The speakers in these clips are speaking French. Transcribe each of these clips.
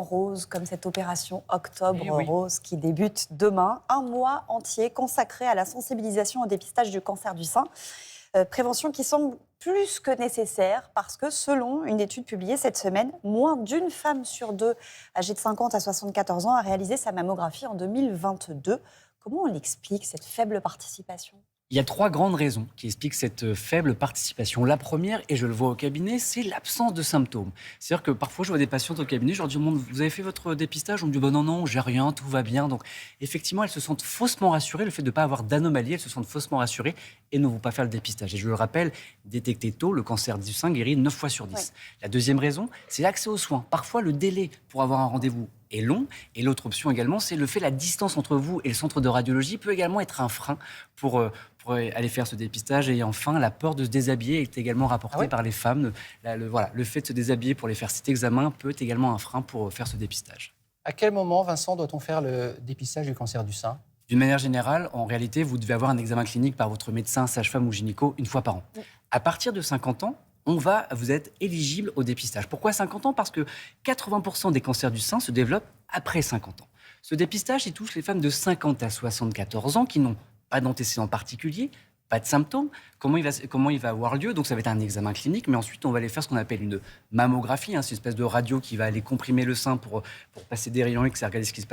rose, comme cette opération Octobre Eh oui. Rose qui débute demain. Un mois entier consacré à la sensibilisation au dépistage du cancer du sein. Prévention qui semble plus que nécessaire parce que selon une étude publiée cette semaine, moins d'une femme sur deux âgée de 50 à 74 ans a réalisé sa mammographie en 2022. Comment on l'explique, cette faible participation ? Il y a 3 grandes raisons qui expliquent cette faible participation. La première, et je le vois au cabinet, c'est l'absence de symptômes. C'est-à-dire que parfois, je vois des patientes au cabinet, je leur dis au monde, vous avez fait votre dépistage? On me dit, non, non, j'ai rien, tout va bien. Donc, effectivement, elles se sentent faussement rassurées. Le fait de ne pas avoir d'anomalie, elles se sentent faussement rassurées et ne vont pas faire le dépistage. Et je le rappelle, détecter tôt, le cancer du sein guérit 9 fois sur 10. Oui. La deuxième raison, c'est l'accès aux soins. Parfois, le délai pour avoir un rendez-vous est long. Et l'autre option également, c'est le fait la distance entre vous et le centre de radiologie peut également être un frein pour aller faire ce dépistage. Et enfin, la peur de se déshabiller est également rapportée par les femmes. Le fait de se déshabiller pour les faire cet examen peut être également un frein pour faire ce dépistage. À quel moment, Vincent, doit-on faire le dépistage du cancer du sein? D'une manière générale, en réalité, vous devez avoir un examen clinique par votre médecin, sage-femme ou gynéco une fois par an. Oui. À partir de 50 ans, vous êtes éligible au dépistage. Pourquoi 50 ans? Parce que 80% des cancers du sein se développent après 50 ans. Ce dépistage, il touche les femmes de 50 à 74 ans qui n'ont pas d'antécédents particuliers, pas de symptômes. Comment il va avoir lieu? Donc ça va être un examen clinique, mais ensuite on va aller faire ce qu'on appelle une mammographie. C'est une espèce de radio qui va aller comprimer le sein pour passer des rayons X et regarder ce qui se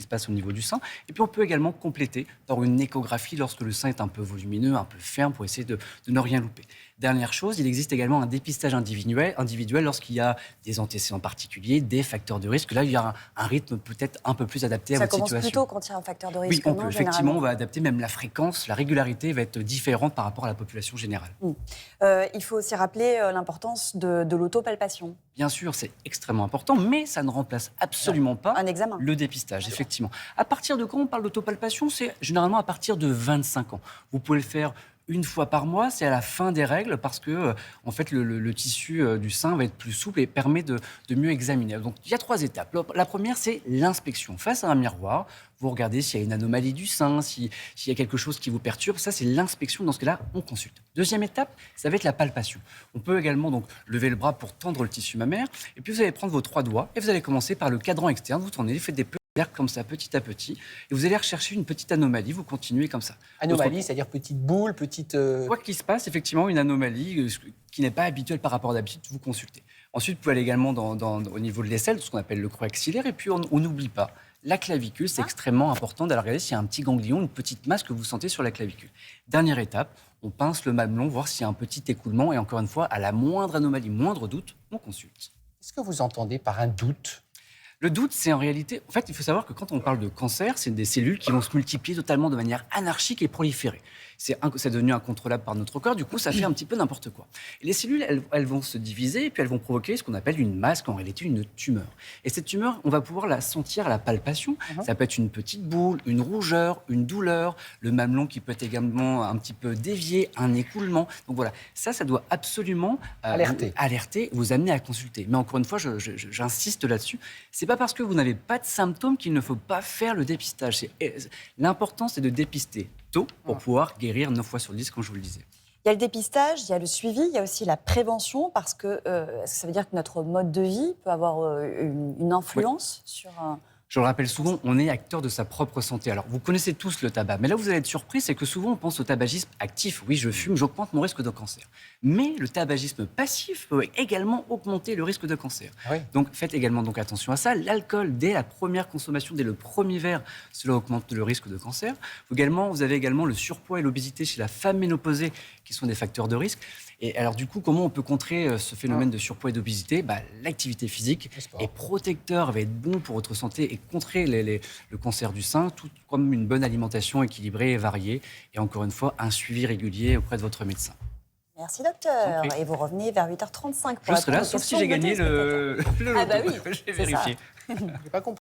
passe au niveau du sein. Et puis on peut également compléter par une échographie lorsque le sein est un peu volumineux, un peu ferme, pour essayer de ne rien louper. Dernière chose, il existe également un dépistage individuel lorsqu'il y a des antécédents particuliers, des facteurs de risque. Là, il y a un rythme peut-être un peu plus adapté à votre situation. Ça commence plus tôt quand il y a un facteur de risque. Oui, on non, peut. Effectivement, on va adapter même la fréquence, la régularité va être différente par rapport à la population générale. Il faut aussi rappeler l'importance de l'autopalpation. Bien sûr, c'est extrêmement important, mais ça ne remplace absolument pas Un examen. le dépistage, effectivement. À partir de quand on parle d'autopalpation? C'est généralement à partir de 25 ans. Vous pouvez le faire une fois par mois, c'est à la fin des règles parce que en fait, le tissu du sein va être plus souple et permet de mieux examiner. Donc il y a 3 étapes. La première, c'est l'inspection. Face à un miroir, vous regardez s'il y a une anomalie du sein, s'il y a quelque chose qui vous perturbe. Ça, c'est l'inspection. Dans ce cas-là, on consulte. Deuxième étape, ça va être la palpation. On peut également donc lever le bras pour tendre le tissu mammaire. Et puis vous allez prendre vos 3 doigts et vous allez commencer par le cadran externe. Vous tournez, vous faites des cercles comme ça, petit à petit. Et vous allez rechercher une petite anomalie. Vous continuez comme ça. Anomalie, c'est-à-dire petite boule, petite... Quoi qu'il se passe, effectivement, une anomalie qui n'est pas habituelle par rapport à d'habitude, vous consultez. Ensuite, vous pouvez aller également au niveau de l'aisselle, ce qu'on appelle le creux axillaire. Et puis, on n'oublie pas, la clavicule, c'est extrêmement important d'aller regarder s'il y a un petit ganglion, une petite masse que vous sentez sur la clavicule. Dernière étape, on pince le mamelon, voir s'il y a un petit écoulement. Et encore une fois, à la moindre anomalie, moindre doute, on consulte. Qu'est-ce que vous entendez par un doute? Le doute, c'est en réalité... En fait, il faut savoir que quand on parle de cancer, c'est des cellules qui vont se multiplier totalement de manière anarchique et proliférer. C'est devenu incontrôlable par notre corps, du coup, ça fait un petit peu n'importe quoi. Et les cellules, elles vont se diviser et puis elles vont provoquer ce qu'on appelle une masse, en réalité une tumeur. Et cette tumeur, on va pouvoir la sentir à la palpation. Ça peut être une petite boule, une rougeur, une douleur, le mamelon qui peut être également un petit peu dévié, un écoulement. Donc voilà, ça doit absolument alerter, vous amener à consulter. Mais encore une fois, j'insiste là-dessus, c'est pas parce que vous n'avez pas de symptômes qu'il ne faut pas faire le dépistage. L'important, c'est de dépister tôt pour pouvoir guérir 9 fois sur 10, comme je vous le disais. Il y a le dépistage, il y a le suivi, il y a aussi la prévention, parce que ça veut dire que notre mode de vie peut avoir une influence sur... Je le rappelle souvent, on est acteur de sa propre santé. Alors, vous connaissez tous le tabac, mais là, vous allez être surpris, c'est que souvent, on pense au tabagisme actif. Oui, je fume, j'augmente mon risque de cancer. Mais le tabagisme passif peut également augmenter le risque de cancer. Oui. Donc, faites également attention à ça. L'alcool, dès la première consommation, dès le premier verre, cela augmente le risque de cancer. Vous avez également le surpoids et l'obésité chez la femme ménopausée, qui sont des facteurs de risque. Et alors, du coup, comment on peut contrer ce phénomène de surpoids et d'obésité? L'activité physique est protecteur, va être bon pour votre santé et contrer le cancer du sein, tout comme une bonne alimentation équilibrée et variée. Et encore une fois, un suivi régulier auprès de votre médecin. Merci docteur. Et vous revenez vers 8h35 pour Je serai là, sauf si j'ai gagné le Ah bah oui, Je vais c'est ça. vérifier. Je n'ai pas compris.